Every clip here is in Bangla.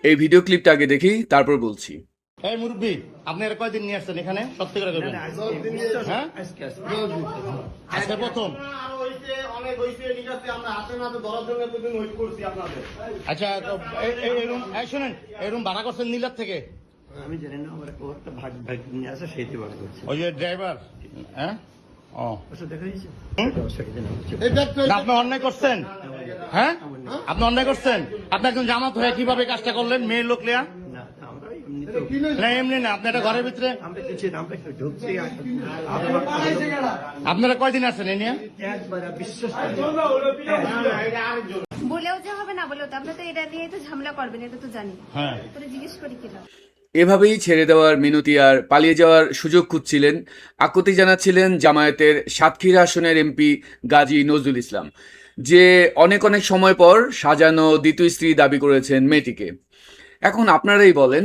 এই ভিডিও ক্লিপটা আগে দেখি, তারপর বলছি। এই মুরব্বী, আপনি এর কয়দিন নিয়ে আসছেন এখানে? সত্যি করে বলবেন। হ্যাঁ, আজকে প্রথম। আচ্ছা, শুনেন, এই রুম ভাড়া করছেন নীলার থেকে? আমি জানি না, আমার একটা ভাগ নিয়ে আসে, সেইটি ভাগ করছে। ওই যে ড্রাইভার। হ্যাঁ, ও দেখা দিয়েছে। আপনি অন্যায় করছেন। হ্যাঁ, আপনি অন্যায় করছেন। আপনি একজন জামাত হয়ে কিভাবে কাজটা করলেন? মেয়ের লোক লিয়া না, এমনি না, আপনি একটা ঘরের ভিতরে। আপনারা কয়দিন আছেন এই নিয়ে? বলেও যে হবে না বলেও তো আপনি তো এটা নিয়ে তো ঝামেলা করবেন, এটা তো জানি। হ্যাঁ, তোরে জিজ্ঞেস করি কিনা। এভাবেই ছেড়ে দেওয়ার মিনতি আর পালিয়ে যাওয়ার সুযোগ খুঁজছিলেন, আকুতি জানাচ্ছিলেন জামায়াতের সাতক্ষীরা আসনের এমপি গাজী নজরুল ইসলাম, যে অনেক অনেক সময় পর সাজানো দ্বিতীয় স্ত্রী দাবি করেছেন মেয়েটিকে। এখন আপনারাই বলেন,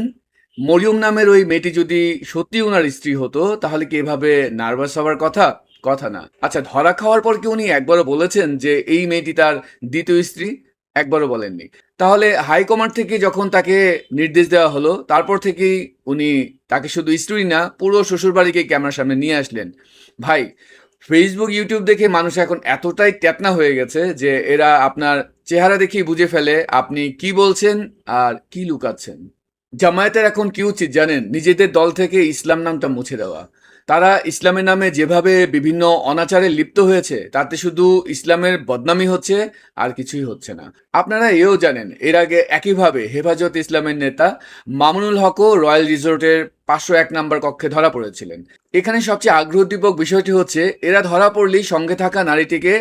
মরিয়ম নামের ওই মেয়েটি যদি সত্যি ওনার স্ত্রী হতো, তাহলে কি এভাবে নার্ভাস হওয়ার কথা? কথা না। আচ্ছা, ধরা খাওয়ার পর কি উনি একবারও বলেছেন যে এই মেয়েটি তার দ্বিতীয় স্ত্রী? একবারও বলেননি। তাহলে হাইকমান্ড থেকে যখন তাকে নির্দেশ দেওয়া হলো, তারপর থেকেই উনি তাকে শুধু স্ত্রী না, পুরো শ্বশুরবাড়িকে ক্যামেরার সামনে নিয়ে আসলেন। ভাই, ফেসবুক ইউটিউব দেখে মানুষ এখন এতটাই ট্যাটনা হয়ে গেছে যে এরা আপনার চেহারা দেখেই বুঝে ফেলে আপনি কি বলছেন আর কি লুকাচ্ছেন। জামায়াতের এখন কি উচিত জানেন? নিজেদের দল থেকে ইসলাম নামটা মুছে দেওয়া। তারা ইসলামের নামে যেভাবে বিভিন্ন অনাচারে লিপ্ত হয়েছে, তাতে শুধু ইসলামের বদনামি হচ্ছে, আর কিছুই হচ্ছে না। আপনারা এও জানেন, এর আগে একইভাবে হেফাজত ইসলামের নেতা মামুনুল হকও রয়্যাল রিসোর্টের 501 নম্বর কক্ষে ধরা পড়েছিলেন। এখানে সবচেয়ে আগ্রহদীপক বিষয়টি হচ্ছে, এরা ধরা পড়লেই সঙ্গে থাকা নারীটিকে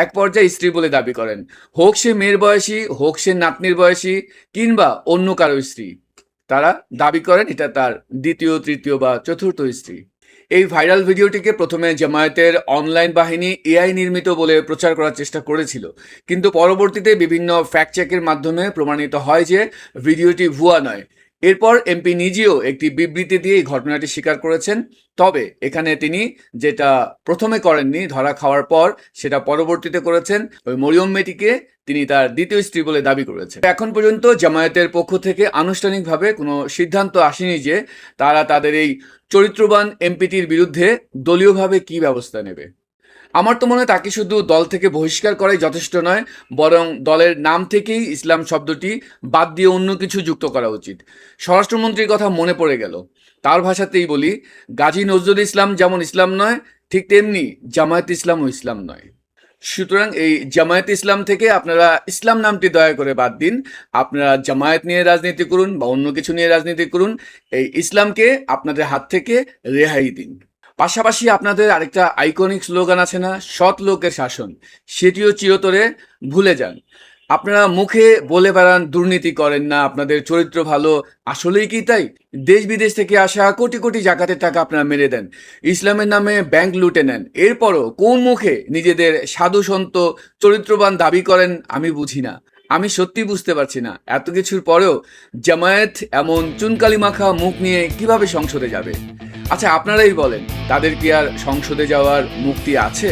এক পর্যায়ে স্ত্রী বলে দাবি করেন, হোক সে মেয়ের বয়সী, হোক সে নাতনির বয়সী, কিংবা অন্য কারো স্ত্রী। তারা দাবি করেন এটা তার দ্বিতীয়, তৃতীয় বা চতুর্থ স্ত্রী। এই ভাইরাল ভিডিওটিকে প্রথমে জামায়াতের অনলাইন বাহিনী এআই নির্মিত বলে প্রচার করার চেষ্টা করেছিল, কিন্তু পরবর্তীতে বিভিন্ন ফ্যাক্ট চেকের মাধ্যমে প্রমাণিত হয় যে ভিডিওটি ভুয়া নয়। এরপর এমপি নিজেও একটি বিবৃতি দিয়ে এই ঘটনাটি স্বীকার করেছেন। তবে এখানে তিনি যেটা প্রথমে করেননি ধরা খাওয়ার পর, সেটা পরবর্তীতে করেছেন। ওই মরিয়ম মেয়েটিকে তিনি তার দ্বিতীয় স্ত্রী বলে দাবি করেছেন। এখন পর্যন্ত জামায়াতের পক্ষ থেকে আনুষ্ঠানিকভাবে কোনো সিদ্ধান্ত আসেনি যে তারা তাদের এই চরিত্রবান এমপিটির বিরুদ্ধে দলীয়ভাবে কি ব্যবস্থা নেবে। আমার তো মনে হয় তাকে শুধু দল থেকে বহিষ্কার করাই যথেষ্ট নয়, বরং দলের নাম থেকেই ইসলাম শব্দটি বাদ দিয়ে অন্য কিছু যুক্ত করা উচিত। স্বরাষ্ট্রমন্ত্রীর কথা মনে পড়ে গেল, তার ভাষাতেই বলি, গাজী নজরুল ইসলাম যেমন ইসলাম নয়, ঠিক তেমনি জামায়াত ইসলামও ইসলাম নয়। সুতরাং এই জামায়াত ইসলাম থেকে আপনারা ইসলাম নামটি দয়া করে বাদ দিন। আপনারা জামায়াত নিয়ে রাজনীতি করুন বা অন্য কিছু নিয়ে রাজনীতি করুন, এই ইসলামকে আপনাদের হাত থেকে রেহাই দিন। পাশাপাশি আপনাদের আরেকটা আইকনিক স্লোগান আছে না, সৎ লোকের শাসন, সেটিও চিরতরে ভুলে যান। আপনারা মুখে বলে বেড়ান দুর্নীতি করেন না, আপনাদের চরিত্র ভালো, আসলেই কি তাই? দেশ বিদেশ থেকে আসা কোটি কোটি জাকাতের টাকা আপনারা মেরে দেন, ইসলামের নামে ব্যাংক লুটে নেন, এরপরও কোন মুখে নিজেদের সাধু সন্ত চরিত্রবান দাবি করেন আমি বুঝি না। আমি সত্যি বুঝতে পারছি না, এত কিছুর পরেও জামায়াত এমন চুনকালি মাখা মুখ নিয়ে কিভাবে সংসদে যাবে? আচ্ছা, আপনারাই বলেন, তাদের কি আর সংসদে যাওয়ার মুক্তি আছে?